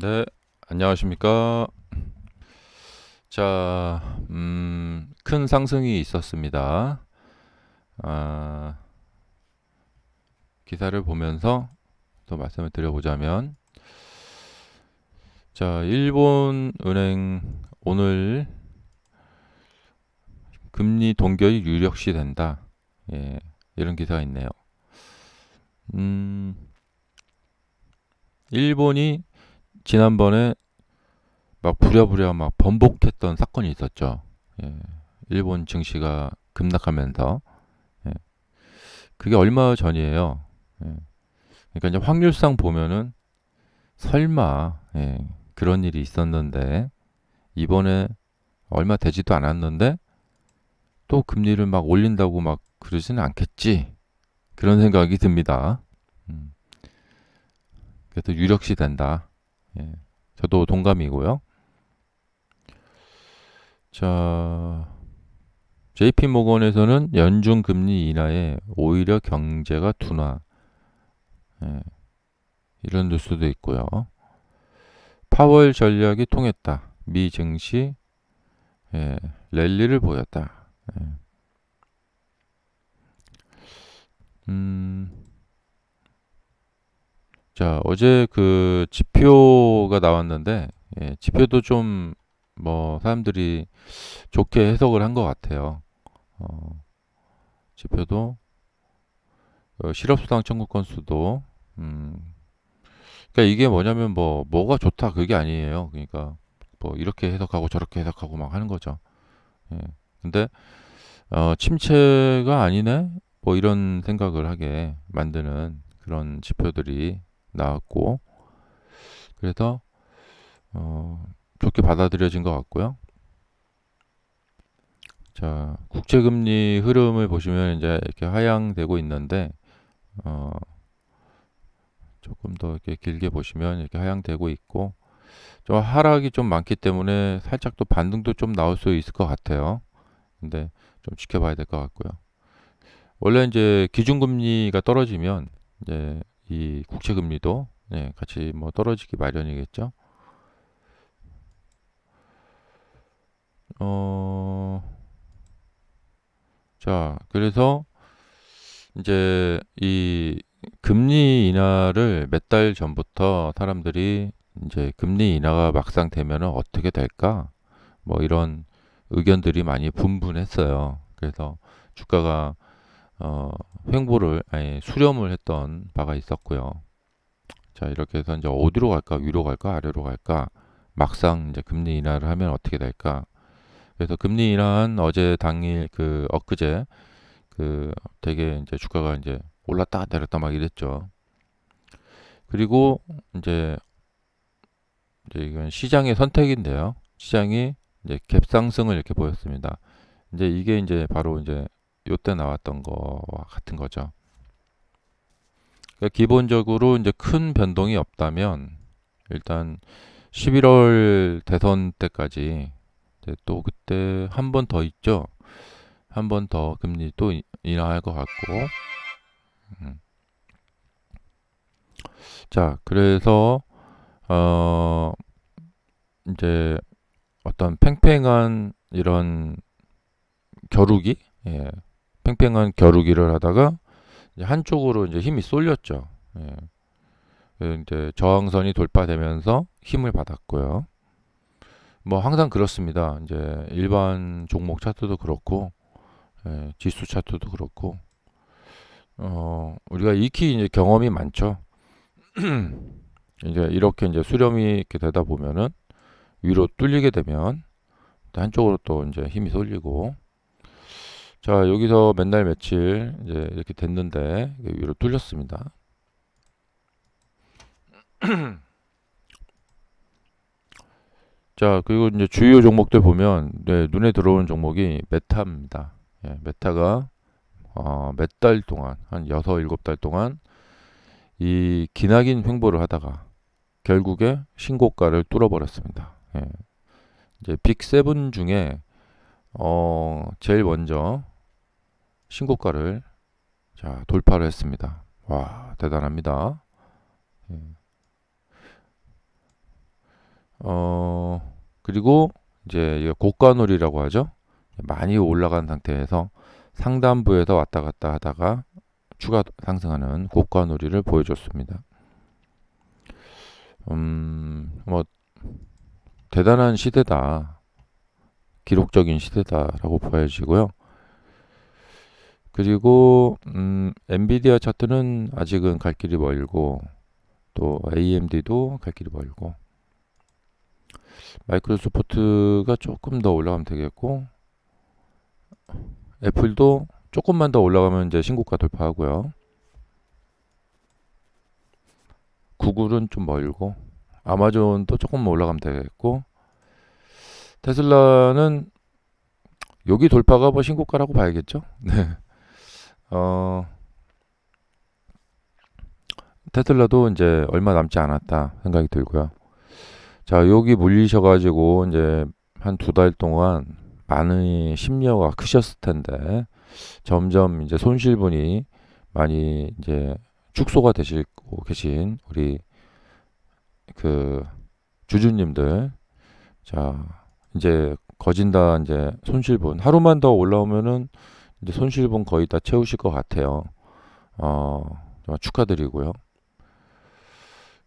네, 안녕하십니까. 자, 큰 상승이 있었습니다. 아, 기사를 보면서 또 말씀을 드려보자면, 자, 일본 은행 오늘 금리 동결이 유력시 된다. 예, 이런 기사가 있네요. 음, 일본이 지난번에 막 부랴부랴 막 번복했던 사건이 있었죠. 예, 일본 증시가 급락하면서. 예, 그게 얼마 전이에요. 예, 그러니까 이제 확률상 보면은 설마 그런 일이 있었는데 이번에 얼마 되지도 않았는데 또 금리를 막 올린다고 막 그러지는 않겠지 그런 생각이 듭니다. 음, 그래서 유력시 된다. 예, 저도 동감이고요. 자, JP 모건에서는 연중 금리 인하에 오히려 경제가 둔화, 예, 이런 뉴스도 있고요. 파월 전략이 통했다. 미 증시 랠리를 보였다. 예. 음, 자, 어제 그 지표가 나왔는데, 지표도 좀 뭐 사람들이 좋게 해석을 한 것 같아요. 어, 지표도 실업수당 청구 건수도, 그러니까 이게 뭐냐면 뭐가 좋다 그게 아니에요. 그러니까 뭐 이렇게 해석하고 저렇게 해석하고 막 하는 거죠. 예. 근데 침체가 아니네, 뭐 이런 생각을 하게 만드는 그런 지표들이 나왔고, 그래서 어, 좋게 받아들여진 것 같고요. 자, 국제금리 흐름을 보시면 이제 이렇게 하향되고 있는데, 어, 조금 더 이렇게 길게 보시면 이렇게 하향되고 있고, 좀 하락이 좀 많기 때문에 살짝 또 반등도 좀 나올 수 있을 것 같아요. 근데 좀 지켜봐야 될 것 같고요. 원래 이제 기준금리가 떨어지면 이제 이 국채금리도 같이 뭐 떨어지기 마련이겠죠. 어, 자, 그래서 이제 이 금리 인하를 몇 달 전부터 사람들이 이제 금리 인하가 막상 되면은 어떻게 될까? 뭐 이런 의견들이 많이 분분했어요. 그래서 주가가 어 횡보를 아니 수렴을 했던 바가 있었고요. 자, 이렇게 해서 이제 어디로 갈까? 위로 갈까? 아래로 갈까? 막상 이제 금리 인하를 하면 어떻게 될까? 그래서 금리 인하한 어제 당일 그 엊그제 그 되게 이제 주가가 이제 올랐다 내렸다 막 이랬죠. 그리고 이제 이건 시장의 선택인데요. 시장이 이제 갭상승을 이렇게 보였습니다. 이제 이게 이제 바로 이제 요때 나왔던 거와 같은 거죠. 그러니까 기본적으로 이제 큰 변동이 없다면 일단 11월 대선 때까지 이제 또 그때 한 번 더 있죠. 한 번 더 금리 또 인하할 것 같고. 음. 자, 그래서 어 이제 어떤 팽팽한 이런 겨루기, 예, 팽팽한 겨루기를 하다가 이제 한쪽으로 이제 힘이 쏠렸죠. 예, 이제 저항선이 돌파되면서 힘을 받았고요. 뭐 항상 그렇습니다. 이제 일반 종목 차트도 그렇고, 지수 차트도 그렇고, 우리가 익히 이제 경험이 많죠. 이제 이렇게 이제 수렴이 이렇게 되다 보면은 위로 뚫리게 되면 한쪽으로 또 이제 힘이 쏠리고, 자, 여기서 맨날 며칠 이제 이렇게 됐는데 위로 뚫렸습니다. 자, 그리고 이제 주요 종목들 보면 눈에 들어오는 종목이 메타입니다. 메타가 몇 달 동안 한 6, 7달 동안 이 기나긴 횡보를 하다가 결국에 신고가를 뚫어버렸습니다. 이제 빅7 중에 제일 먼저 신고가를 돌파를 했습니다. 와, 대단합니다. 예. 그리고 이제 이게 고가놀이라고 하죠. 많이 올라간 상태에서 상단부에서 왔다 갔다 하다가 추가 상승하는 고가놀이를 보여줬습니다. 뭐 대단한 시대다. 기록적인 시대다라고 보여지고요. 그리고 엔비디아 차트는 아직은 갈 길이 멀고 또 AMD도 갈 길이 멀고 마이크로소프트가 조금 더 올라가면 되겠고 애플도 조금만 더 올라가면 이제 신고가 돌파하고요. 구글은 좀 멀고 아마존도 조금만 올라가면 되겠고 테슬라는 여기 돌파가 뭐 신고가라고 봐야겠죠. 네. 어, 테슬라도 이제 얼마 남지 않았다 생각이 들고요. 자, 여기 물리셔가지고 이제 한 두 달 동안 많은 심려가 크셨을 텐데 점점 이제 손실분이 많이 이제 축소가 되시고 계신 우리 그 주주님들, 자 이제 거진다 이제 손실분 하루만 더 올라오면은 이제 손실분 거의 다 채우실 것 같아요. 정말 축하드리고요.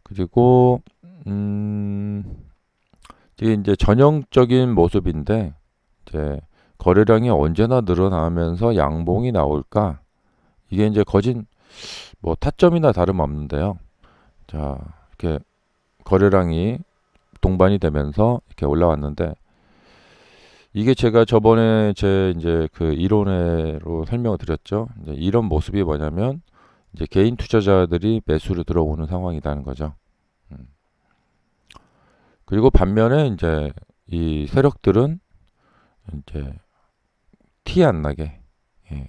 그리고 이게 이제 전형적인 모습인데 이제 거래량이 언제나 늘어나면서 양봉이 나올까? 이게 이제 거진 뭐 타점이나 다름없는데요. 자, 이렇게 거래량이 동반이 되면서 이렇게 올라왔는데 이게 제가 저번에 제 이제 그 이론회로 설명을 드렸죠. 이제 이런 모습이 뭐냐면 이제 개인 투자자들이 매수로 들어오는 상황이라는 거죠. 음. 그리고 반면에 이제 이 세력들은 이제 티 안 나게, 예.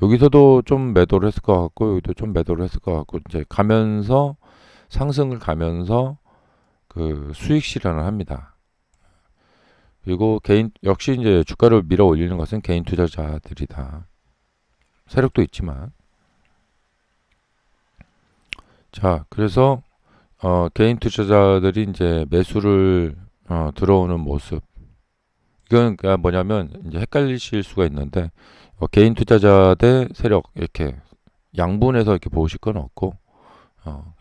여기서도 좀 매도를 했을 것 같고 여기도 좀 매도를 했을 것 같고 이제 가면서 상승을 가면서 그 수익 실현을 합니다. 그리고 개인 역시 이제 주가를 밀어 올리는 것은 개인 투자자들이다. 세력도 있지만 자 그래서 개인 투자자들이 이제 매수를 들어오는 모습 이건 그러니까 뭐냐면 이제 헷갈리실 수가 있는데 개인 투자자 대 세력 이렇게 양분해서 이렇게 보실 건 없고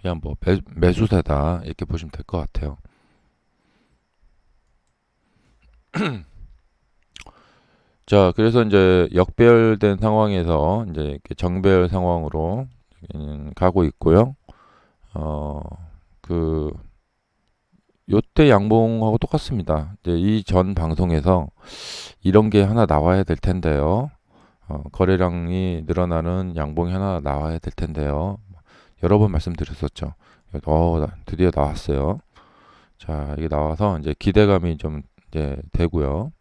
그냥 뭐 매수세다 이렇게 보시면 될 것 같아요. 자, 그래서 이제 역배열된 상황에서 이제 이렇게 정배열 상황으로 가고 있고요. 어, 그 요때 양봉하고 똑같습니다. 이제 이 전 방송에서 이런 게 하나 나와야 될 텐데요. 거래량이 늘어나는 양봉이 하나 나와야 될 텐데요. 여러 번 말씀드렸었죠. 드디어 나왔어요. 자, 이게 나와서 이제 기대감이 좀 이제 되고요.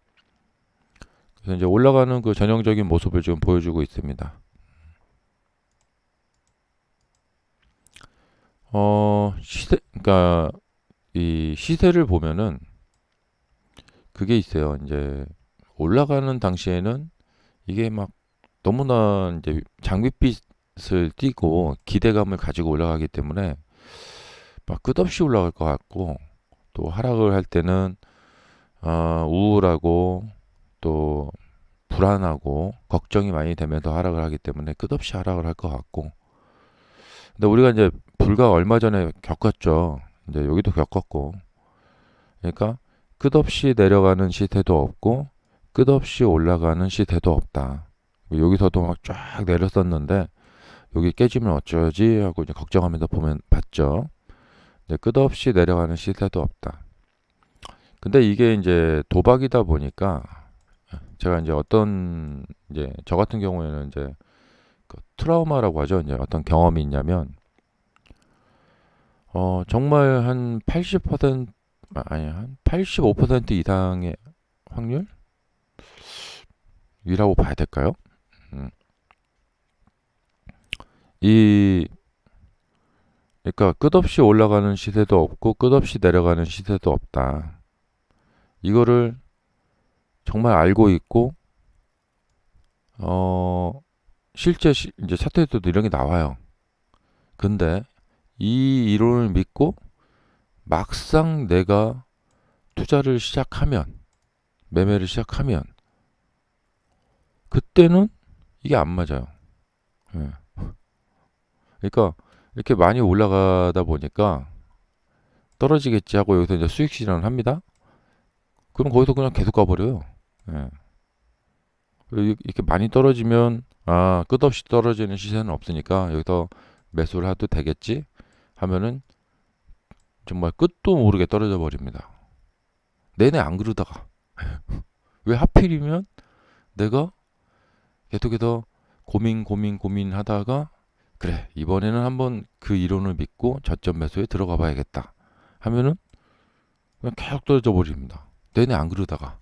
그래서 이제 올라가는 그 전형적인 모습을 지금 보여주고 있습니다. 그러니까 이 시세를 보면은 그게 있어요. 이제 올라가는 당시에는 이게 막 너무나 이제 장밋빛을 띠고 기대감을 가지고 올라가기 때문에 막 끝없이 올라갈 것 같고 또 하락을 할 때는 우울하고 또 불안하고 걱정이 많이 되면서 하락을 하기 때문에 끝없이 하락을 할 것 같고 근데 우리가 이제 불과 얼마 전에 겪었죠. 이제 여기도 겪었고 그러니까 끝없이 내려가는 시세도 없고 끝없이 올라가는 시세도 없다. 여기서도 막 쫙 내렸었는데 여기 깨지면 어쩌지 하고 이제 걱정하면서 보면 봤죠. 근데 끝없이 내려가는 시세도 없다. 근데 이게 이제 도박이다 보니까 제가 이제 어떤 이제 저 같은 경우에는 이제 그 트라우마라고 하죠. 이제 어떤 경험이 있냐면 정말 한 80% 아니 한 85% 이상의 확률이라고 봐야 될까요? 음. 이 그러니까 끝없이 올라가는 시세도 없고 끝없이 내려가는 시세도 없다. 이거를 정말 알고 있고 실제 이제 차트에도 이런 게 나와요. 근데 이 이론을 믿고 막상 내가 투자를 시작하면, 매매를 시작하면, 그때는 이게 안 맞아요. 예. 그러니까 이렇게 많이 올라가다 보니까 떨어지겠지 하고 여기서 이제 수익 실현을 합니다. 그럼 거기서 그냥 계속 가버려요. 예. 이렇게 많이 떨어지면 끝없이 떨어지는 시세는 없으니까 여기서 매수를 해도 되겠지 하면은 정말 끝도 모르게 떨어져 버립니다. 내내 안 그러다가 왜 하필이면 내가 계속해서 고민하다가 그래 이번에는 한번 그 이론을 믿고 저점 매수에 들어가 봐야겠다 하면은 그냥 계속 떨어져 버립니다. 내내 안 그러다가.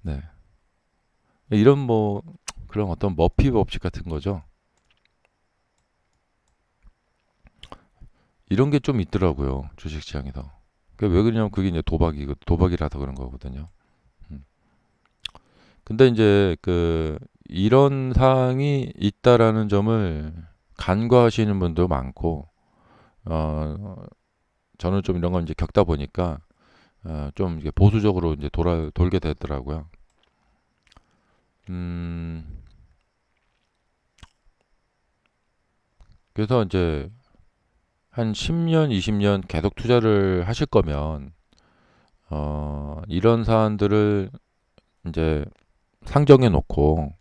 네. 이런 뭐 그런 어떤 머피 법칙 같은 거죠. 이런 게 좀 있더라고요. 주식시장에서. 왜 그러냐면 그게 이제 도박이라서 그런 거거든요. 음. 근데 이제 이런 사항이 있다라는 점을 간과하시는 분도 많고, 어, 저는 좀 이런 건 이제 겪다 보니까, 좀 이게 보수적으로 이제 돌게 되더라고요. 음, 그래서 이제 한 10년, 20년 계속 투자를 하실 거면, 이런 사안들을 이제 상정해 놓고,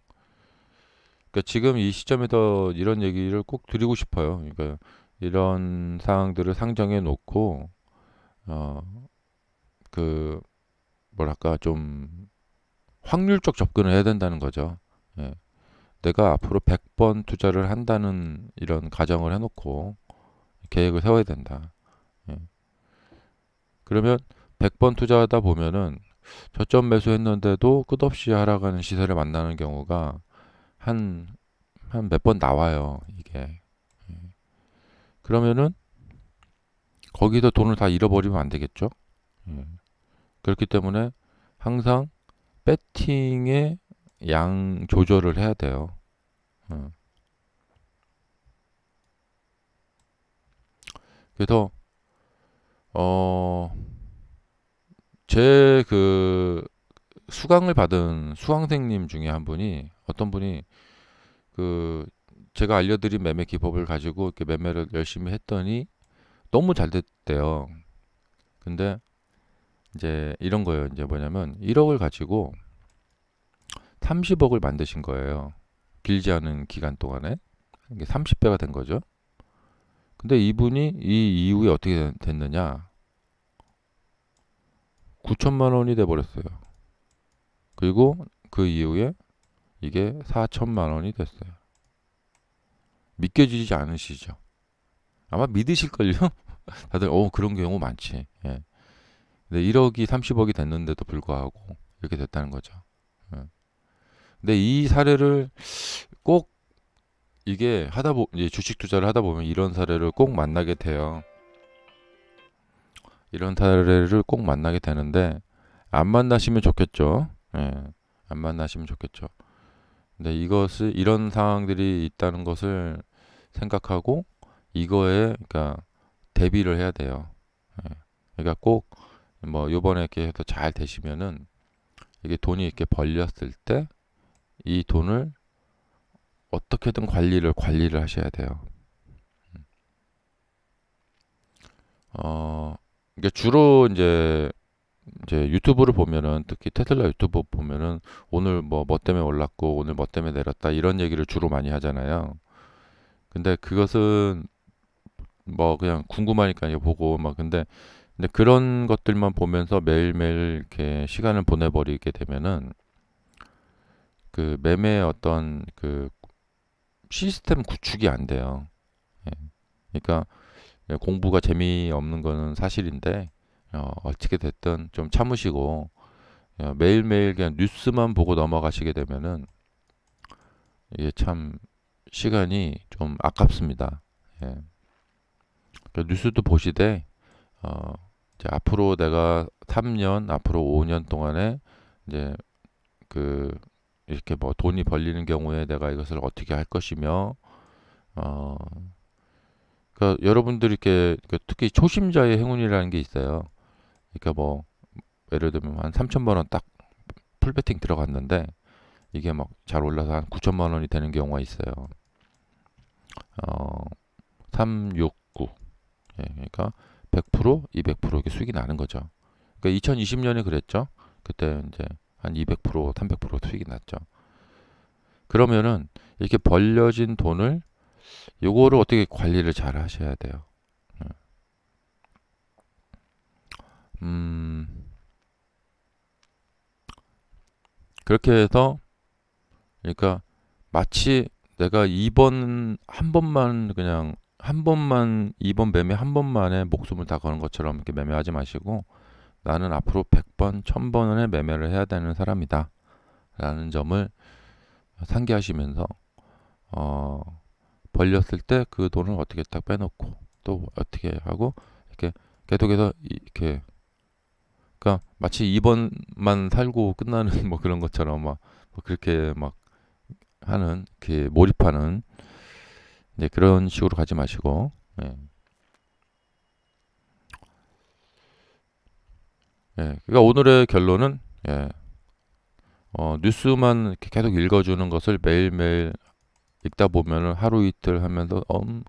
그러니까 지금 이 시점에서 이런 얘기를 꼭 드리고 싶어요. 그러니까 이런 사항들을 상정해 놓고, 어, 그, 뭐랄까, 좀 확률적 접근을 해야 된다는 거죠. 예. 내가 앞으로 100번 투자를 한다는 이런 가정을 해놓고 계획을 세워야 된다. 예. 그러면 100번 투자하다 보면은 저점 매수했는데도 끝없이 하락하는 시세를 만나는 경우가 한, 한 몇 번 나와요, 이게. 예. 그러면은 거기서 돈을 다 잃어버리면 안 되겠죠? 예. 그렇기 때문에 항상 배팅의 양 조절을 해야 돼요. 어. 그래서 어, 제 수강을 받은 수강생님 중에 한 분이 어떤 분이 그 제가 알려드린 매매 기법을 가지고 이렇게 매매를 열심히 했더니 너무 잘 됐대요. 근데 이제 이런 거예요. 이제 뭐냐면 1억을 가지고 30억을 만드신 거예요. 길지 않은 기간 동안에 이게 30배가 된 거죠. 근데 이분이 이 이후에 어떻게 됐느냐? 9천만 원이 돼 버렸어요. 그리고 그 이후에 이게 4천만 원이 됐어요. 믿겨지지 않으시죠? 아마 믿으실걸요? 다들 그런 경우 많지. 예. 근데 1억이 30억이 됐는데도 불구하고 이렇게 됐다는 거죠. 예. 근데 이 사례를 꼭 이게 이제 주식 투자를 하다 보면 이런 사례를 꼭 만나게 돼요. 이런 사례를 꼭 만나게 되는데 안 만나시면 좋겠죠. 예. 안 만나시면 좋겠죠. 근데 이런 상황들이 있다는 것을 생각하고 이거에 그러니까 대비를 해야 돼요. 예. 그러니까 꼭 뭐 요번에 이렇게 해서 잘 되시면은 이게 돈이 이렇게 벌렸을 때 이 돈을 어떻게든 관리를 하셔야 돼요. 어, 이게 주로 이제 유튜브를 보면은 특히 테슬라 유튜브 보면은 오늘 뭐 때문에 올랐고 오늘 뭐 때문에 내렸다 이런 얘기를 주로 많이 하잖아요. 근데 그것은 뭐 그냥 궁금하니까 이제 보고 막 근데 그런 것들만 보면서 매일매일 이렇게 시간을 보내버리게 되면은 그 매매의 어떤 그 시스템 구축이 안 돼요. 예. 그러니까 공부가 재미없는 거는 사실인데 어떻게 됐든 좀 참으시고 매일매일 그냥 뉴스만 보고 넘어가시게 되면은 이게 참 시간이 좀 아깝습니다. 예. 그러니까 뉴스도 보시되 어, 이제 앞으로 내가 3년, 앞으로 5년 동안에 이제 그 이렇게 뭐 돈이 벌리는 경우에 내가 이것을 어떻게 할 것이며 어, 그러니까 여러분들이 이렇게 특히 초심자의 행운이라는 게 있어요. 그러니까 뭐 예를 들면 한 3천만 원 딱 풀베팅 들어갔는데 이게 막 잘 올라서 한 9천만 원이 되는 경우가 있어요. 369. 예, 그러니까 100%, 200% 이렇게 수익이 나는 거죠. 그러니까 2020년에 그랬죠. 그때 이제 한 200%, 300% 수익이 났죠. 그러면은 이렇게 벌려진 돈을 요거를 어떻게 관리를 잘 하셔야 돼요. 음, 그렇게 해서 그러니까 마치 내가 이번 한 번만 그냥 한 번만 이번 매매 한 번만에 목숨을 다 거는 것처럼 이렇게 매매하지 마시고 나는 앞으로 100번, 1000번의 매매를 해야 되는 사람이다. 라는 점을 상기하시면서 어, 벌렸을 때 그 돈을 어떻게 딱 빼놓고 또 어떻게 하고 이렇게 계속해서 이렇게 그러니까 마치 이번만 살고 끝나는 뭐 그런 것처럼 막 뭐 그렇게 막 하는 그 몰입하는 네, 그런 식으로 가지 마시고 예. 예. 그러니까 오늘의 결론은 예. 뉴스만 이렇게 계속 읽어주는 것을 매일매일 읽다 보면은 하루 이틀 하면서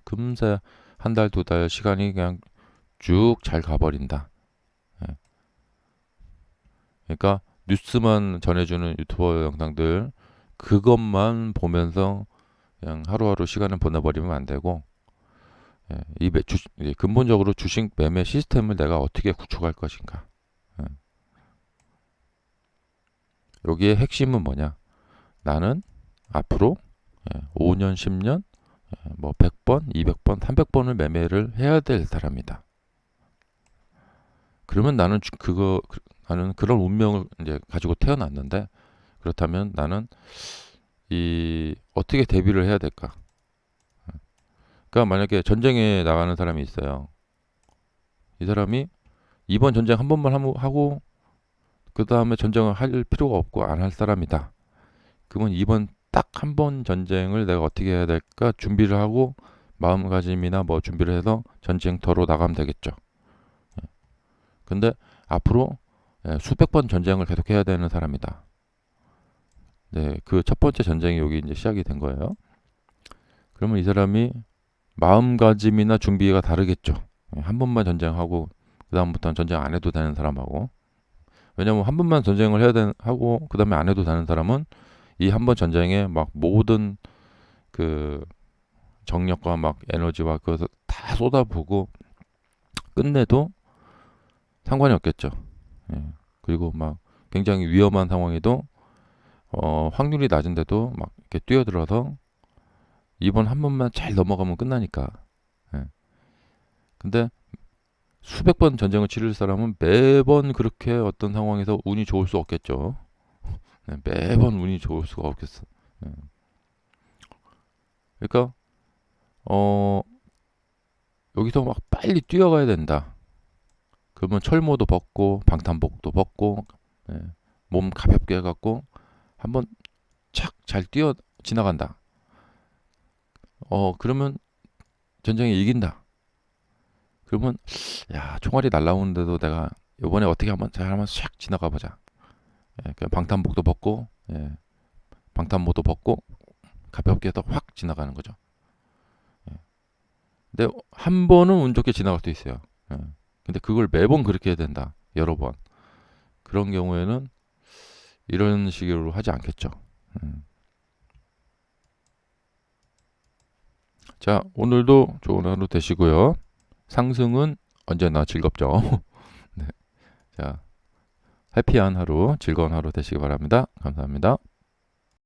금세 한 달, 두 달 시간이 그냥 쭉 잘 가버린다. 예. 그러니까 뉴스만 전해주는 유튜버 영상들 그것만 보면서 그냥 하루하루 시간을 보내버리면 안 되고 예, 근본적으로 주식 매매 시스템을 내가 어떻게 구축할 것인가. 예. 여기에 핵심은 뭐냐? 나는 앞으로 5년, 10년, 뭐 100번, 200번, 300번을 매매를 해야 될 사람이다. 그러면 나는 그런 운명을 이제 가지고 태어났는데 그렇다면 나는 이 어떻게 대비를 해야 될까? 그러니까 만약에 전쟁에 나가는 사람이 있어요. 이 사람이 이번 전쟁 한 번만 하고 그 다음에 전쟁을 할 필요가 없고 안 할 사람이다. 그러면 이번 딱 한 번 전쟁을 내가 어떻게 해야 될까 준비를 하고 마음가짐이나 뭐 준비를 해서 전쟁터로 나가면 되겠죠. 근데 앞으로 수백 번 전쟁을 계속 해야 되는 사람이다. 네, 그 첫 번째 전쟁이 여기 이제 시작이 된 거예요. 그러면 이 사람이 마음가짐이나 준비가 다르겠죠. 한 번만 전쟁하고 그 다음부터는 전쟁 안 해도 되는 사람하고 왜냐면 한 번만 전쟁을 하고 그 다음에 안 해도 되는 사람은 이 한 번 전쟁에 막 모든 그 정력과 막 에너지와 그것을 다 쏟아부고 끝내도 상관이 없겠죠. 예. 그리고 막 굉장히 위험한 상황에도 확률이 낮은데도 막 이렇게 뛰어들어서 이번 한 번만 잘 넘어가면 끝나니까. 예. 근데 수백 번 전쟁을 치를 사람은 매번 그렇게 어떤 상황에서 운이 좋을 수 없겠죠. 네, 매번 운이 좋을 수가 없겠어. 예. 그러니까 어, 여기서 막 빨리 뛰어가야 된다. 그러면 철모도 벗고 방탄복도 벗고 예, 몸 가볍게 해갖고 한번 착 잘 뛰어 지나간다. 그러면 전쟁에 이긴다. 그러면 야 총알이 날라오는데도 내가 이번에 어떻게 한번 샥 지나가 보자. 예, 그냥 방탄복도 벗고 예, 방탄모도 벗고 가볍게 해서 확 지나가는 거죠. 예. 근데 한 번은 운 좋게 지나갈 수 있어요. 예. 근데 그걸 매번 그렇게 해야 된다. 여러 번. 그런 경우에는 이런 식으로 하지 않겠죠. 음. 자, 오늘도 좋은 하루 되시고요. 상승은 언제나 즐겁죠. 네. 자, 해피한 하루, 즐거운 하루 되시기 바랍니다. 감사합니다.